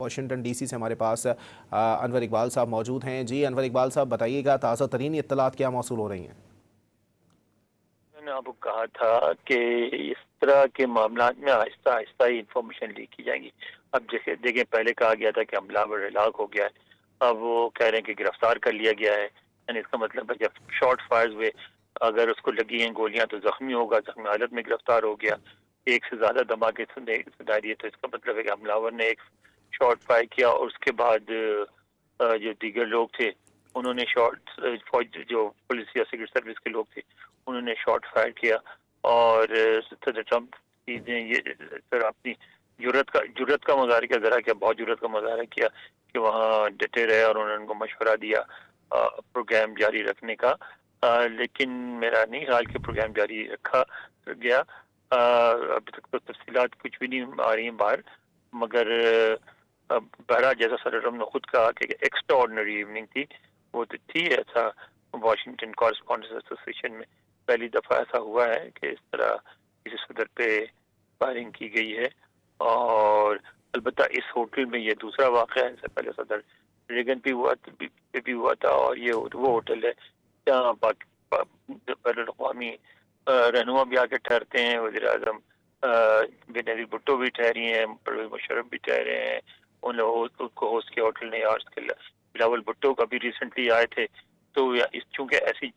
Washington DC से हमारे पास अनवर इकबाल साहब मौजूद हैं। जी अनवर इकबाल साहब, बताइएगा ताज़ा तरीन इत्तलात क्या मौसूल हो रही हैं? मैंने आपको कहा था कि इस तरह के मामला में आहिस्ता आहिस्ता ही इंफॉर्मेशन लीक की जाएंगी। अब जैसे देखें, पहले कहा गया था कि हमलावर हलाक हो गया है, अब वो कह रहे हैं कि गिरफ्तार कर लिया गया है। यानी इसका मतलब है जब शॉर्ट फायर हुए, अगर उसको लगी हैं गोलियां तो जख्मी होगा, जख्मी हालत में गिरफ्तार हो गया। एक से ज्यादा धमाके सुनाई दिए तो इसका मतलब है कि हमलावर ने एक शॉट फायर किया और उसके बाद जो दीगर लोग थे उन्होंने फौज जो पुलिस या सिक्योरिटी सर्विस के लोग थे उन्होंने शॉट फायर किया। और सदर ट्रम्प ने ये फिर अपनी जुर्रत का मुजाहरा किया, जरा क्या बहुत जुर्रत का मुजाहरा किया कि वहाँ डटे रहे और उन्होंने उनको मशवरा दिया प्रोग्राम जारी रखने का। लेकिन मेरा नहीं ख्याल कि प्रोग्राम जारी रखा गया। अभी तक तो तफसीलात कुछ भी नहीं आ रही हैं बाहर, मगर बहरहाल जैसा सदर ट्रम्प ने खुद कहा कि एक्स्ट्रा ऑर्डिनरी इवनिंग थी, वो तो थी। ऐसा वाशिंगटन कॉरेस्पॉन्डेंट्स एसोसिएशन में पहली दफ़ा ऐसा हुआ है कि इस तरह किसी सदर पे फायरिंग की गई है। और अलबत्ता इस होटल में ये दूसरा वाक़या है, इससे पहले सदर रेगन भी हुआ था और ये वो होटल है जहाँ बैनुल-अक़वामी रहनुमा भी आके ठहरते हैं। वज़ीर आज़म बेनज़ीर भुट्टो भी ठहरी हैं, परवेज़ मुशर्रफ भी ठहरे हैं, उनको होस्ट किया होटल ने। और बिलावल भुट्टो का भी रिसेंटली आए थे। तो इस चूंकि ऐसी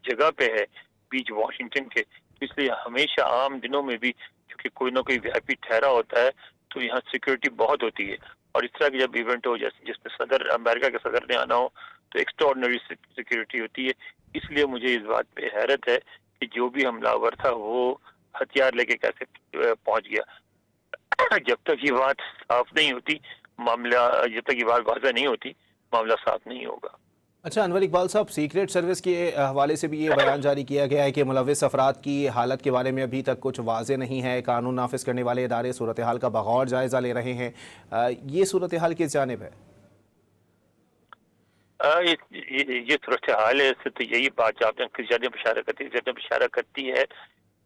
जगह पे है बीच वाशिंगटन के, तो इसलिए हमेशा आम दिनों में भी क्योंकि कोई ना कोई वीआईपी ठहरा होता है तो यहाँ सिक्योरिटी बहुत होती है। और इस तरह की जब इवेंट हो जैसे जिसमें सदर अमेरिका के सदर ने आना हो तो एक्स्ट्राऑर्डिनरी सिक्योरिटी होती है। इसलिए मुझे इस बात पे हैरत है कि जो भी हमलावर था वो हथियार लेके कैसे पहुंच गया। जब तक ये बात साफ नहीं होती मामला, जब तक ये बात वाज़ह नहीं होती मामला साफ नहीं होगा। अच्छा अनवर इकबाल साहब, सीक्रेट सर्विस के हवाले से भी ये बयान जारी किया गया है कि मुलविस अफराद की हालत के बारे में अभी तक कुछ वाज़े नहीं है। कानून नाफिज करने वाले इदारे सूरत हाल का बगौर जायज़ा ले रहे हैं। ये सूरत हाल किस जानिब है? ये सूरत हाल है, इससे तो यही बात आपने किस जानिब इशारा करती है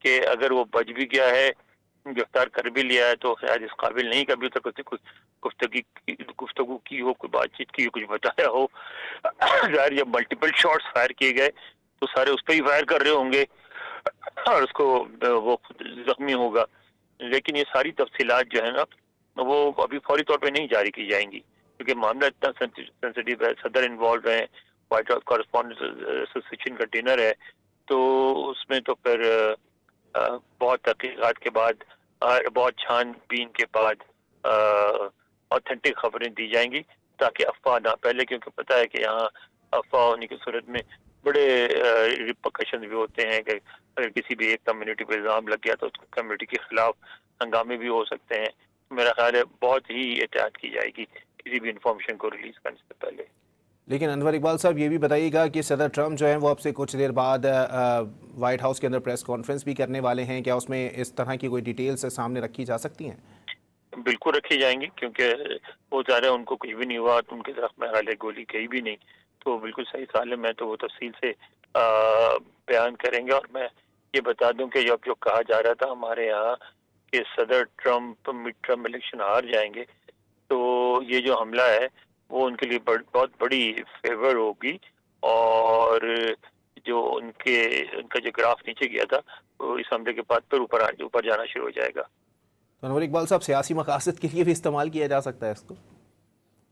कि अगर वो बच भी गया है, गिरफ्तार कर भी लिया है, तो शायद इस काबिल नहीं कभी तक उसने कुछ गुफ्तगू की हो, कोई बातचीत की हो, कुछ बताया हो। जाहिर जब मल्टीपल शॉट्स फायर किए गए तो सारे उस पर ही फायर कर रहे होंगे और उसको वो जख्मी होगा। लेकिन ये सारी तफसीलात जो है ना वो अभी फौरी तौर पे नहीं जारी की जाएंगी क्योंकि मामला इतना सेंसिटिव है, सदर इन्वॉल्व है, व्हाइट हाउस कॉरेस्पॉन्डेंट्स एसोसिएशन का डिनर है। तो उसमें तो फिर बहुत तहकीकात के बाद, बहुत छानबीन के बाद ऑथेंटिक खबरें दी जाएंगी ताकि अफवाह ना फैले। क्योंकि पता है कि यहाँ अफवाह होने की सूरत में बड़े रिपरकशन भी होते हैं कि अगर किसी भी एक कम्युनिटी पर इल्ज़ाम लग गया तो उस कम्युनिटी के खिलाफ हंगामे भी हो सकते हैं। मेरा ख्याल है बहुत ही एहतियात की जाएगी किसी भी इंफॉर्मेशन को रिलीज करने से पहले। लेकिन अनवर इकबाल साहब, ये भी बताइएगा कि सदर ट्रम्प जो हैं वो अब से कुछ देर बाद वाइट हाउस के अंदर प्रेस कॉन्फ्रेंस भी करने वाले हैं। क्या उसमें इस तरह की कोई डिटेल्स सामने रखी जा सकती हैं? बिल्कुल रखी जाएंगी क्योंकि वो ज़्यादा उनको कुछ भी नहीं हुआ, तो उनके तरफ में हाल गोली गई भी नहीं, तो बिल्कुल सही साल है। तो वो तफसील से बयान करेंगे। और मैं ये बता दूं कि जब जो कहा जा रहा था हमारे यहाँ कि सदर ट्रम्प मिड टर्म इलेक्शन हार जाएंगे, तो ये जो हमला है वो उनके लिए बहुत बड़ी फेवर होगी। और जो उनका जो ग्राफ नीचे गया था वो इस हमले के बाद फिर ऊपर जाना शुरू हो जाएगा। तो अनवर इकबाल साहब, सियासी मकासद के लिए भी इस्तेमाल किया जा सकता है इसको?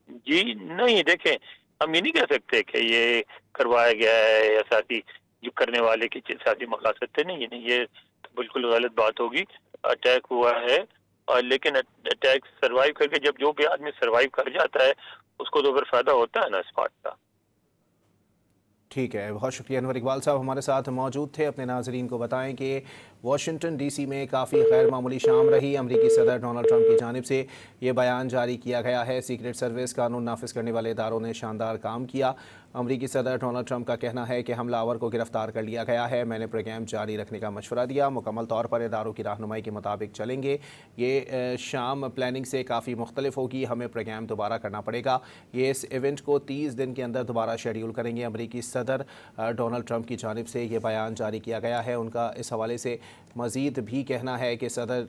जी नहीं, देखें, हम ये नहीं कह सकते कि ये करवाया गया है या साथी जो करने वाले की साथी मकासद थे। नहीं, ये तो बिल्कुल गलत बात होगी। अटैक हुआ है और लेकिन अटैक सरवाइव करके जब जो भी आदमी सरवाइव कर जाता है उसको तो फिर फायदा होता है ना इस बात का। ठीक है, बहुत शुक्रिया अनवर इकबाल साहब हमारे साथ मौजूद थे। अपने नाजरीन को बताएं कि वाशिंगटन डीसी में काफ़ी गैर मामूली शाम रही। अमरीकी सदर डोनाल्ड ट्रंप की जानिब से ये बयान जारी किया गया है। सीक्रेट सर्विस, कानून नाफिज करने वाले इदारों ने शानदार काम किया। अमरीकी सदर डोनाल्ड ट्रंप का कहना है कि हमलावर को गिरफ्तार कर लिया गया है। मैंने प्रोग्राम जारी रखने का मशवरा दिया, मुकम्मल तौर पर इदारों की रहनुमाई के मुताबिक चलेंगे। ये शाम प्लानिंग से काफ़ी मुख्तलिफ होगी, हमें प्रोग्राम दोबारा करना पड़ेगा। ये इस इवेंट को 30 दिन के अंदर दोबारा शेड्यूल करेंगे। अमरीकी सदर डोनाल्ड ट्रंप की जानिब से ये बयान जारी किया गया है। उनका इस हवाले से मज़ीद भी कहना है कि सदर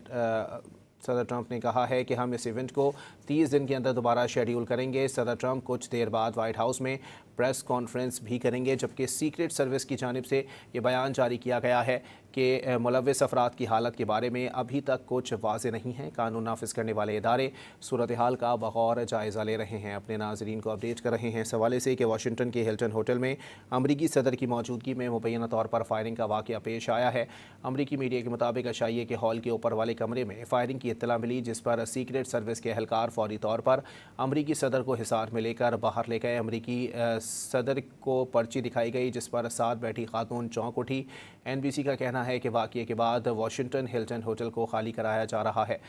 सदर ट्रंप ने कहा है कि हम इस इवेंट को 30 दिन के अंदर दोबारा शेड्यूल करेंगे। सदर ट्रंप कुछ देर बाद वाइट हाउस में प्रेस कॉन्फ्रेंस भी करेंगे, जबकि सीक्रेट सर्विस की जानिब से ये बयान जारी किया गया है कि मुलव्वस अफराद की हालत के बारे में अभी तक कुछ वाज़ेह नहीं है। कानून नाफिज करने वाले इदारे सूरत हाल का बगौर जायज़ा ले रहे हैं। अपने नाजरीन को अपडेट कर रहे हैं इस हवाले से कि वाशिंगटन के हिल्टन होटल में अमरीकी सदर की मौजूदगी में मुबैना तौर पर फायरिंग का वाक़या पेश आया है। अमरीकी मीडिया के मुताबिक अशाइये के हॉल के ऊपर वाले कमरे में फायरिंग की इत्तला मिली, जिस पर सीक्रेट सर्विस के एहलकार फौरी तौर पर अमरीकी सदर को हिसार में लेकर बाहर ले गए। अमरीकी सदर को पर्ची दिखाई गई, जिस पर साथ बैठी खातून चौंक उठी। NBC का कहना है कि वाक़ये के बाद वाशिंगटन हिल्टन होटल को खाली कराया जा रहा है।